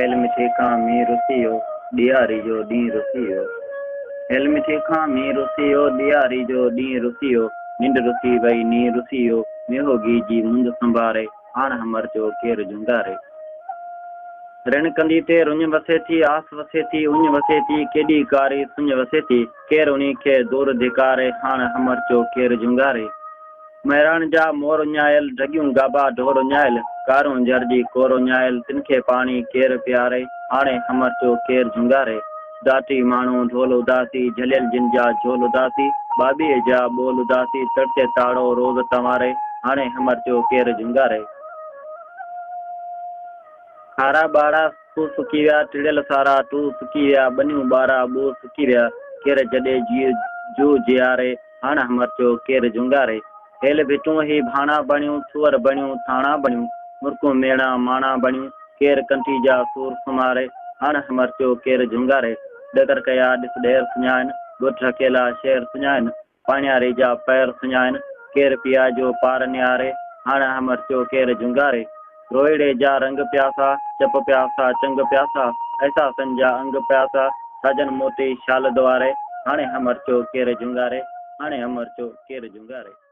Hello मिठे खां मींहुं रुसी वियो, ॾियारी जो ॾींहुं रुसी वियो। हेल मिठे खां मींहुं रुसी वियो, ॾियारी जो ॾींहुं रुसी वियो। निंड रुसी वई, नींहुं रुसी वियो, मेहो गीजी मुंद संभारे, हाण हमर जो केरु जुंगारे। ऋण कंदी ते रुञ वसे थी, आस वसे थी, उञ वसे थी, केॾी कारी सुञ वसे थी, केरु उन्ही खे दूर धिकारे, हाण हमर जो केरु जुंगारे। महिराण जा मोर उञायल, ढगियूं गाबा ढोर उञायल, कारूं जरजी कोर उञायल, तिन खे पाणी केरु प्यारे, हाणे हमर जो केरु जुंगारे। दाटी माण्हू ढोल उदासी, झलियल जिन जा झोल उदासी, बाबीअ जा बोल उदासी, तड़के ताड़ो रोज़ तंवारे, हाणे हमर जो केरु जुंगारे। खारा ॿारा तू सुकी विया, टिड़ियल सारा तू सुकी विया, बनियूं ॿारा ॿू सुकी विया, केरु जॾे जू जियारे, हाणे हमर जो केरु जुंगारे। हेल भिटूं ही भाणा बणियूं, थुअर बणियूं थाणा बणियूं, मुर्कूं मेणा माणा बणियूं, केरु कंठी जा सूर सुमारे, हाणे हमर जो केरु जुंगारे। डगर कया ॾिस ॾेर सुञाइनि, ॻोठ अकेला शहर सुञाइनि, पाणियारे जा पैर सुञाइनि, केरु पिया जो पार निहारे, हाणे हमर जो केरु जुंगारे। रोइड़े जा रंग प्यासा, चप प्यासा चंग प्यासा, ऐसा संजा अंग प्यासा, साजन मोती शाल द्वारे, हाणे हमर जो केरु जुंगारे, हाणे हमर जो केरु जुंगारे।